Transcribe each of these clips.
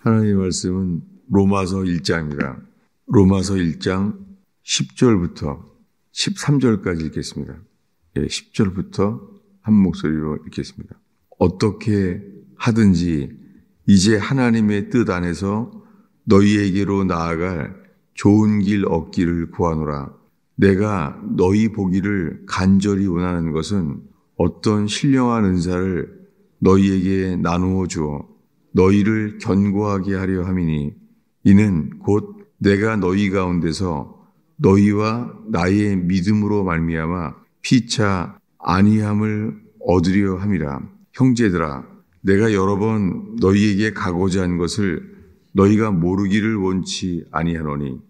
하나님의 말씀은 로마서 1장입니다. 로마서 1장 10절부터 13절까지 읽겠습니다. 10절부터 한 목소리로 읽겠습니다. 어떻게 하든지 이제 하나님의 뜻 안에서 너희에게로 나아갈 좋은 길 얻기를 구하노라. 내가 너희 보기를 간절히 원하는 것은 어떤 신령한 은사를 너희에게 나누어 주어 너희를 견고하게 하려 함이니 이는 곧 내가 너희 가운데서 너희와 나의 믿음으로 말미암아 피차 안위함을 얻으려 함이라. 형제들아, 내가 여러 번 너희에게 가고자 한 것을 너희가 모르기를 원치 아니하노니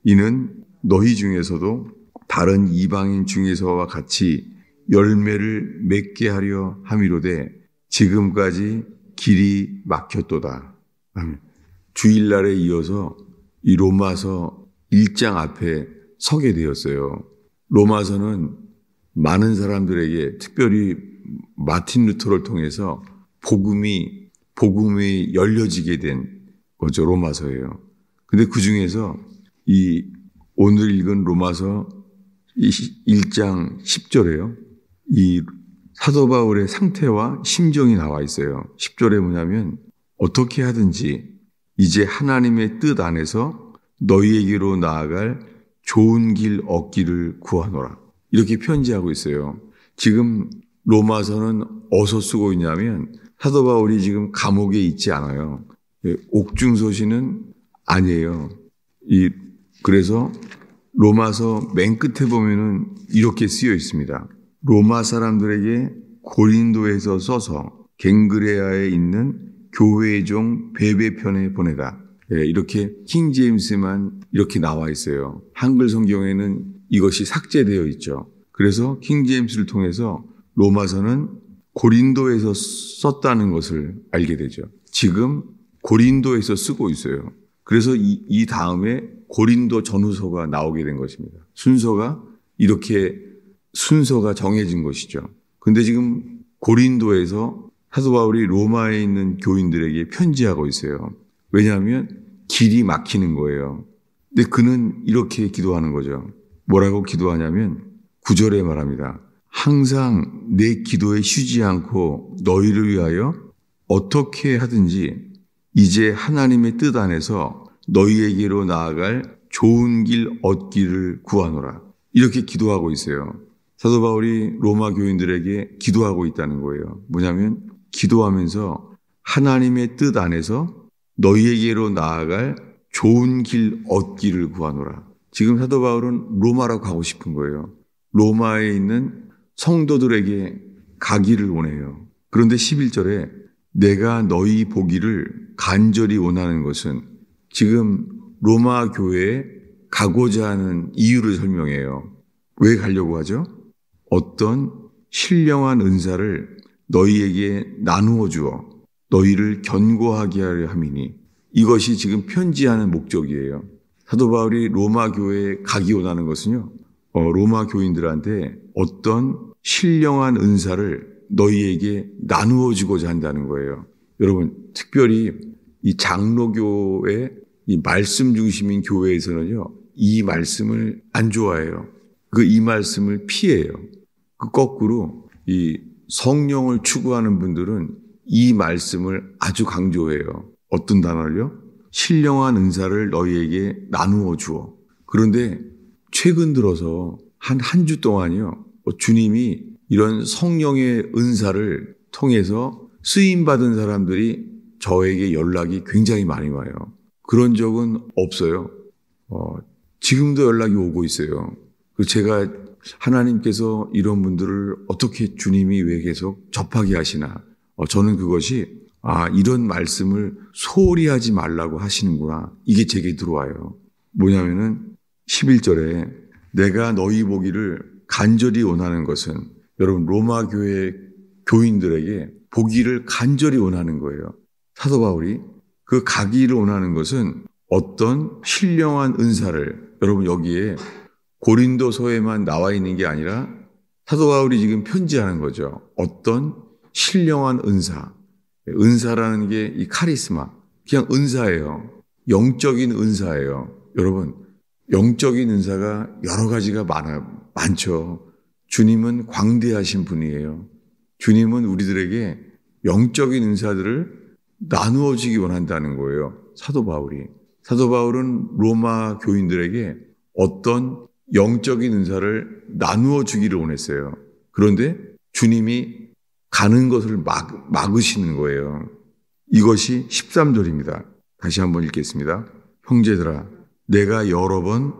이는 너희 중에서도 다른 이방인 중에서와 같이 열매를 맺게 하려 함이로되 지금까지 길이 막혔도다. 아멘. 주일날에 이어서 이 로마서 1장 앞에 서게 되었어요. 로마서는 많은 사람들에게 특별히 마틴 루터를 통해서 복음이 열려지게 된 거죠. 로마서예요. 근데 그 중에서 이 오늘 읽은 로마서 1장 10절에요. 이 사도 바울의 상태와 심정이 나와 있어요. 10절에 뭐냐면 어떻게 하든지 이제 하나님의 뜻 안에서 너희에게로 나아갈 좋은 길 얻기를 구하노라. 이렇게 편지하고 있어요. 지금 로마서는 어디서 쓰고 있냐면 사도 바울이 지금 감옥에 있지 않아요. 옥중서신은 아니에요. 그래서 로마서 맨 끝에 보면은 이렇게 쓰여 있습니다. 로마 사람들에게 고린도에서 써서 갱그레아에 있는 교회의 종 베베편에 보내다. 이렇게 킹 제임스만 이렇게 나와 있어요. 한글 성경에는 이것이 삭제되어 있죠. 그래서 킹 제임스를 통해서 로마서는 고린도에서 썼다는 것을 알게 되죠. 지금 고린도에서 쓰고 있어요. 그래서 이 다음에 고린도 전후서가 나오게 된 것입니다. 순서가 정해진 것이죠. 근데 지금 고린도에서 사도 바울이 로마에 있는 교인들에게 편지하고 있어요. 왜냐하면 길이 막히는 거예요. 근데 그는 이렇게 기도하는 거죠. 뭐라고 기도하냐면 9절에 말합니다. 항상 내 기도에 쉬지 않고 너희를 위하여 어떻게 하든지 이제 하나님의 뜻 안에서 너희에게로 나아갈 좋은 길 얻기를 구하노라. 이렇게 기도하고 있어요. 사도 바울이 로마 교인들에게 기도하고 있다는 거예요. 뭐냐면 기도하면서 하나님의 뜻 안에서 너희에게로 나아갈 좋은 길 얻기를 구하노라. 지금 사도 바울은 로마로 가고 싶은 거예요. 로마에 있는 성도들에게 가기를 원해요. 그런데 11절에 내가 너희 보기를 간절히 원하는 것은 지금 로마 교회에 가고자 하는 이유를 설명해요. 왜 가려고 하죠? 어떤 신령한 은사를 너희에게 나누어 주어 너희를 견고하게 하려 함이니 이것이 지금 편지하는 목적이에요. 사도 바울이 로마 교회에 가기 원하는 것은요. 로마 교인들한테 어떤 신령한 은사를 너희에게 나누어 주고자 한다는 거예요. 여러분, 특별히 이 장로교회 이 말씀 중심인 교회에서는요. 이 말씀을 안 좋아해요. 이 말씀을 피해요. 거꾸로 이 성령을 추구하는 분들은 이 말씀을 아주 강조해요. 어떤 단어를요? 신령한 은사를 너희에게 나누어 주어. 그런데 최근 들어서 한 주 동안요. 주님이 이런 성령의 은사를 통해서 쓰임받은 사람들이 저에게 연락이 굉장히 많이 와요. 그런 적은 없어요. 지금도 연락이 오고 있어요. 제가 하나님께서 이런 분들을 어떻게 주님이 왜 계속 접하게 하시나. 저는 그것이 이런 말씀을 소홀히 하지 말라고 하시는구나. 이게 제게 들어와요. 뭐냐면은 11절에 내가 너희 보기를 간절히 원하는 것은 여러분 로마 교회 교인들에게 보기를 간절히 원하는 거예요. 사도 바울이 그 가기를 원하는 것은 어떤 신령한 은사를 여러분 여기에 고린도서에만 나와 있는 게 아니라 사도 바울이 지금 편지하는 거죠. 어떤 신령한 은사라는 게 이 카리스마, 그냥 은사예요. 영적인 은사예요. 여러분, 영적인 은사가 여러 가지가 많죠. 주님은 광대하신 분이에요. 주님은 우리들에게 영적인 은사들을 나누어 주기 원한다는 거예요. 사도 바울이. 사도 바울은 로마 교인들에게 어떤 영적인 은사를 나누어 주기를 원했어요. 그런데 주님이 가는 것을 막으시는 거예요. 이것이 13절입니다. 다시 한번 읽겠습니다. 형제들아, 내가 여러 번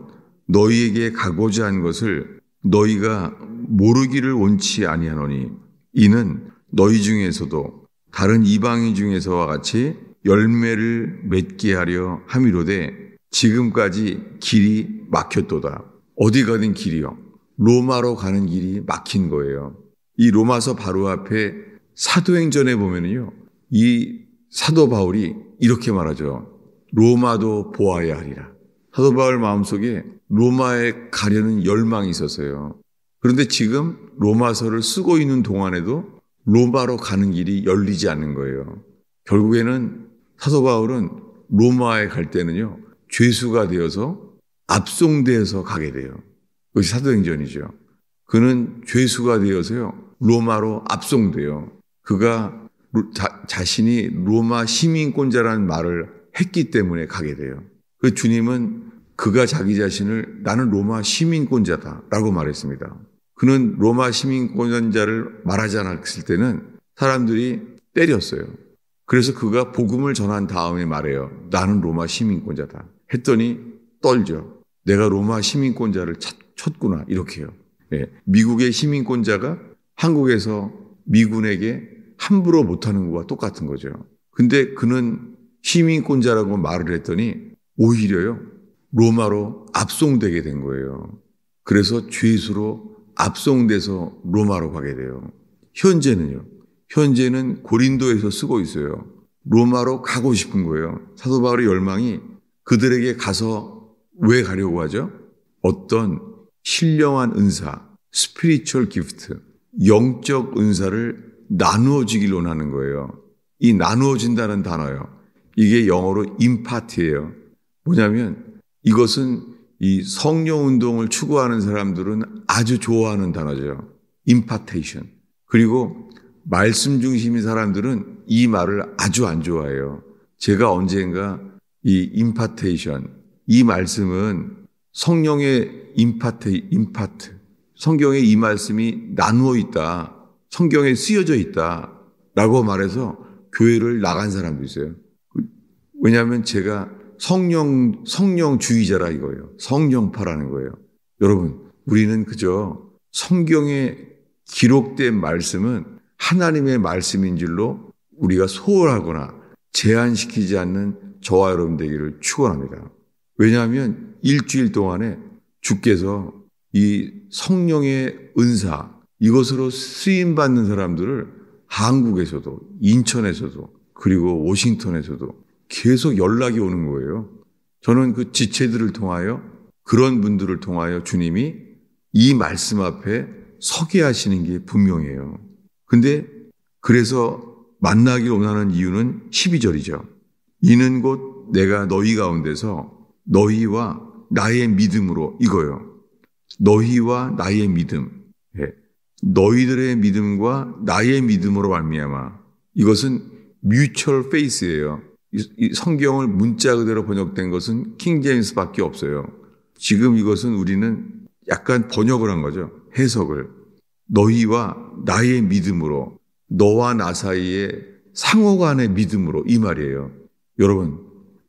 너희에게 가고자 한 것을 너희가 모르기를 원치 아니하노니 이는 너희 중에서도 다른 이방인 중에서와 같이 열매를 맺게 하려 함이로되 지금까지 길이 막혔도다. 어디 가든 길이요. 로마로 가는 길이 막힌 거예요. 이 로마서 바로 앞에 사도행전에 보면은요, 이 사도 바울이 이렇게 말하죠. 로마도 보아야 하리라. 사도 바울 마음속에 로마에 가려는 열망이 있었어요. 그런데 지금 로마서를 쓰고 있는 동안에도 로마로 가는 길이 열리지 않는 거예요. 결국에는 사도 바울은 로마에 갈 때는요, 죄수가 되어서 압송돼서 가게 돼요. 그것이 사도행전이죠. 그는 죄수가 되어서요, 로마로 압송돼요. 그가 자신이 로마 시민권자라는 말을 했기 때문에 가게 돼요. 그 주님은 그가 자기 자신을 나는 로마 시민권자다라고 말했습니다. 그는 로마 시민권자를 말하지 않았을 때는 사람들이 때렸어요. 그래서 그가 복음을 전한 다음에 말해요. 나는 로마 시민권자다. 했더니 떨죠. 내가 로마 시민권자를 쳤구나. 이렇게요. 예. 미국의 시민권자가 한국에서 미군에게 함부로 못하는 것과 똑같은 거죠. 근데 그는 시민권자라고 말을 했더니 오히려요, 로마로 압송되게 된 거예요. 그래서 죄수로 압송돼서 로마로 가게 돼요. 현재는 고린도에서 쓰고 있어요. 로마로 가고 싶은 거예요. 사도 바울의 열망이 그들에게 가서 왜 가려고 하죠? 어떤 신령한 은사, 스피리추얼 기프트, 영적 은사를 나누어지길 원하는 거예요. 이 나누어진다는 단어요. 이게 영어로 임파트예요. 뭐냐면 이것은 이 성령 운동을 추구하는 사람들은 아주 좋아하는 단어죠. 임파테이션. 그리고 말씀 중심인 사람들은 이 말을 아주 안 좋아해요. 제가 언젠가 이 임파테이션, 이 말씀은 성령의 임파트, 성경에 이 말씀이 나누어 있다. 성경에 쓰여져 있다. 라고 말해서 교회를 나간 사람도 있어요. 왜냐하면 제가 성령주의자라 이거예요. 성령파라는 거예요. 여러분, 우리는 그저 성경에 기록된 말씀은 하나님의 말씀인 줄로 우리가 소홀하거나 제한시키지 않는 저와 여러분 되기를 축원합니다. 왜냐하면 일주일 동안에 주께서 이 성령의 은사, 이것으로 쓰임받는 사람들을 한국에서도, 인천에서도, 그리고 워싱턴에서도 계속 연락이 오는 거예요. 저는 그 지체들을 통하여, 그런 분들을 통하여 주님이 이 말씀 앞에 서게 하시는 게 분명해요. 근데 그래서 만나길 원하는 이유는 12절이죠. 이는 곧 내가 너희 가운데서 너희와 나의 믿음으로, 이거요. 너희와 나의 믿음. 너희들의 믿음과 나의 믿음으로 말미암아. 이것은 뮤추얼 페이스예요. 이 성경을 문자 그대로 번역된 것은 킹제임스밖에 없어요. 지금 이것은 우리는 약간 번역을 한 거죠. 해석을. 너희와 나의 믿음으로, 너와 나 사이에 상호 간의 믿음으로, 이 말이에요. 여러분,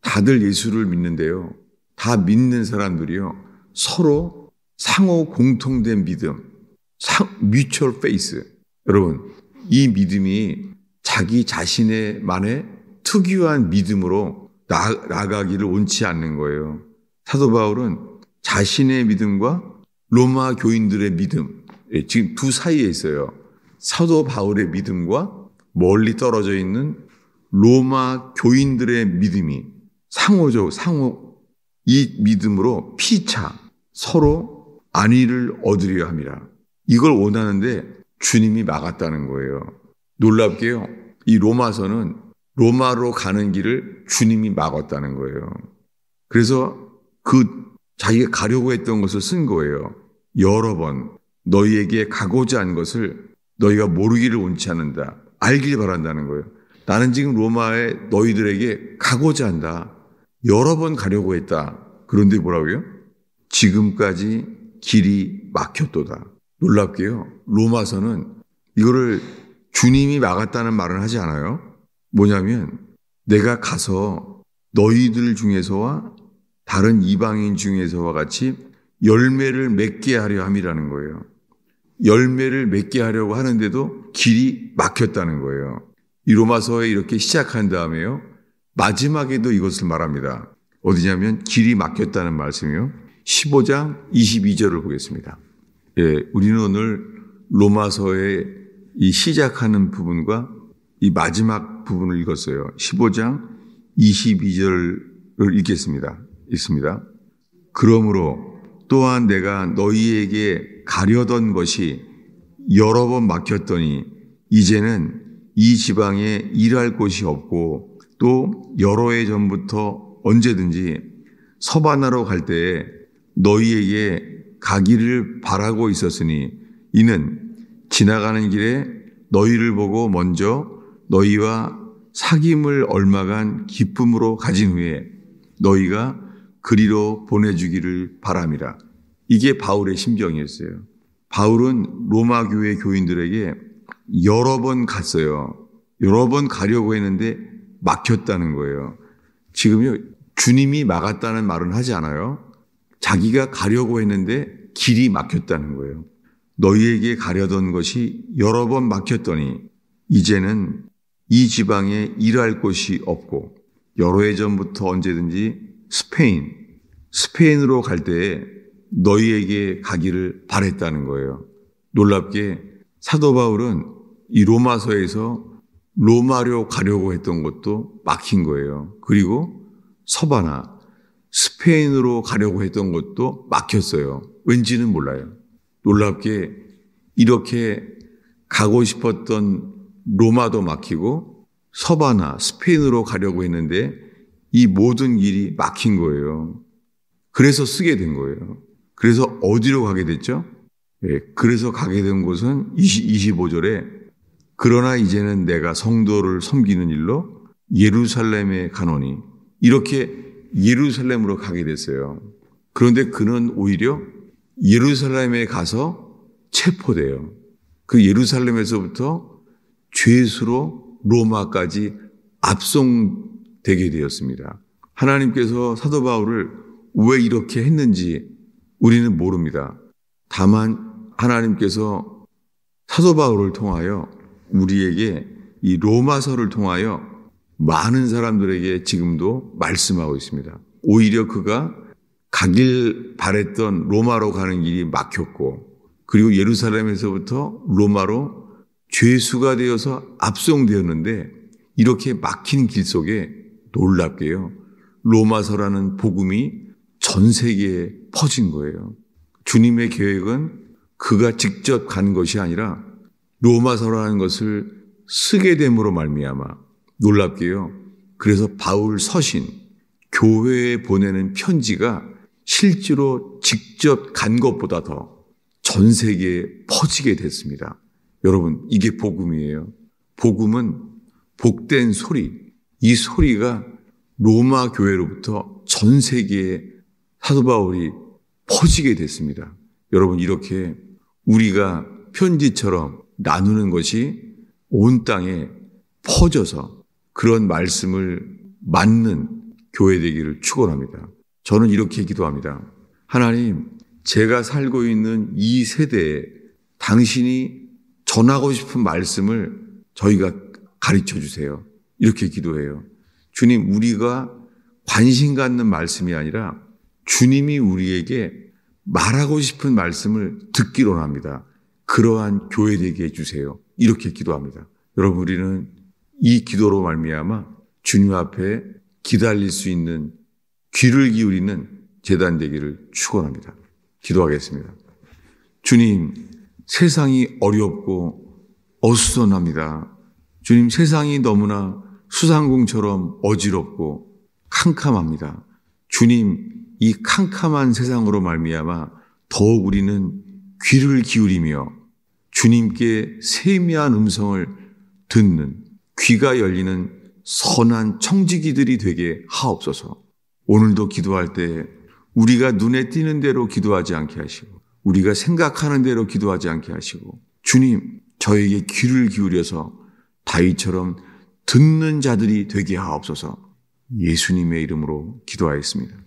다들 예수를 믿는데요. 다 믿는 사람들이요. 서로 상호 공통된 믿음, 뮤추얼 페이스. 여러분, 이 믿음이 자기 자신의만의 특유한 믿음으로 나가기를 원치 않는 거예요. 사도 바울은 자신의 믿음과 로마 교인들의 믿음, 지금 두 사이에 있어요. 사도 바울의 믿음과 멀리 떨어져 있는 로마 교인들의 믿음이 상호 이 믿음으로 피차 서로 안위를 얻으려 함이라. 이걸 원하는데 주님이 막았다는 거예요. 놀랍게요. 이 로마서는 로마로 가는 길을 주님이 막았다는 거예요. 그래서 자기가 가려고 했던 것을 쓴 거예요. 여러 번 너희에게 가고자 한 것을 너희가 모르기를 원치 않는다. 알길 바란다는 거예요. 나는 지금 로마에 너희들에게 가고자 한다. 여러 번 가려고 했다. 그런데 뭐라고요? 지금까지 길이 막혔도다. 놀랍게요. 로마서는 이거를 주님이 막았다는 말은 하지 않아요. 뭐냐면 내가 가서 너희들 중에서와 다른 이방인 중에서와 같이 열매를 맺게 하려 함이라는 거예요. 열매를 맺게 하려고 하는데도 길이 막혔다는 거예요. 이 로마서에 이렇게 시작한 다음에요. 마지막에도 이것을 말합니다. 어디냐면 길이 막혔다는 말씀이요. 15장 22절을 보겠습니다. 예, 우리는 오늘 로마서의 이 시작하는 부분과 이 마지막 부분을 읽었어요. 15장 22절을 읽겠습니다. 읽습니다. 그러므로 또한 내가 너희에게 가려던 것이 여러 번 막혔더니 이제는 이 지방에 일할 곳이 없고 또 여러 해 전부터 언제든지 서바나로 갈 때에 너희에게 가기를 바라고 있었으니 이는 지나가는 길에 너희를 보고 먼저 너희와 사귐을 얼마간 기쁨으로 가진 후에 너희가 그리로 보내주기를 바람이라. 이게 바울의 심정이었어요. 바울은 로마 교회 교인들에게 여러 번 갔어요. 여러 번 가려고 했는데 막혔다는 거예요. 지금요, 주님이 막았다는 말은 하지 않아요. 자기가 가려고 했는데 길이 막혔다는 거예요. 너희에게 가려던 것이 여러 번 막혔더니 이제는 이 지방에 일할 곳이 없고 여러 해 전부터 언제든지 스페인으로 갈 때에 너희에게 가기를 바랬다는 거예요. 놀랍게 사도 바울은 이 로마서에서 로마로 가려고 했던 것도 막힌 거예요. 그리고 서바나, 스페인으로 가려고 했던 것도 막혔어요. 왠지는 몰라요. 놀랍게 이렇게 가고 싶었던 로마도 막히고 서바나, 스페인으로 가려고 했는데 이 모든 길이 막힌 거예요. 그래서 쓰게 된 거예요. 그래서 어디로 가게 됐죠? 예, 그래서 가게 된 곳은 25절에 그러나 이제는 내가 성도를 섬기는 일로 예루살렘에 가노니 이렇게 예루살렘으로 가게 됐어요. 그런데 그는 오히려 예루살렘에 가서 체포돼요. 그 예루살렘에서부터 죄수로 로마까지 압송되게 되었습니다. 하나님께서 사도 바울을 왜 이렇게 했는지 우리는 모릅니다. 다만 하나님께서 사도 바울을 통하여 우리에게 이 로마서를 통하여 많은 사람들에게 지금도 말씀하고 있습니다. 오히려 그가 가길 바랬던 로마로 가는 길이 막혔고 그리고 예루살렘에서부터 로마로 죄수가 되어서 압송되었는데 이렇게 막힌 길 속에 놀랍게요. 로마서라는 복음이 전 세계에 퍼진 거예요. 주님의 계획은 그가 직접 간 것이 아니라 로마서라는 것을 쓰게 됨으로 말미암아 놀랍게요. 그래서 바울 서신, 교회에 보내는 편지가 실제로 직접 간 것보다 더 전 세계에 퍼지게 됐습니다. 여러분, 이게 복음이에요. 복음은 복된 소리, 이 소리가 로마 교회로부터 전 세계에 사도 바울이 퍼지게 됐습니다. 여러분, 이렇게 우리가 편지처럼 나누는 것이 온 땅에 퍼져서 그런 말씀을 맞는 교회 되기를 축원합니다. 저는 이렇게 기도합니다. 하나님, 제가 살고 있는 이 세대에 당신이 전하고 싶은 말씀을 저희가 가르쳐 주세요. 이렇게 기도해요. 주님, 우리가 관심 갖는 말씀이 아니라 주님이 우리에게 말하고 싶은 말씀을 듣기로 합니다. 그러한 교회 되게 해주세요. 이렇게 기도합니다. 여러분, 우리는 이 기도로 말미암아 주님 앞에 기다릴 수 있는 귀를 기울이는 제단 되기를 축원합니다. 기도하겠습니다. 주님, 세상이 어렵고 어수선합니다. 주님, 세상이 너무나 수상궁처럼 어지럽고 캄캄합니다. 주님, 이 캄캄한 세상으로 말미암아 더욱 우리는 귀를 기울이며 주님께 세미한 음성을 듣는 귀가 열리는 선한 청지기들이 되게 하옵소서. 오늘도 기도할 때 우리가 눈에 띄는 대로 기도하지 않게 하시고 우리가 생각하는 대로 기도하지 않게 하시고 주님, 저에게 귀를 기울여서 다윗처럼 듣는 자들이 되게 하옵소서. 예수님의 이름으로 기도하였습니다.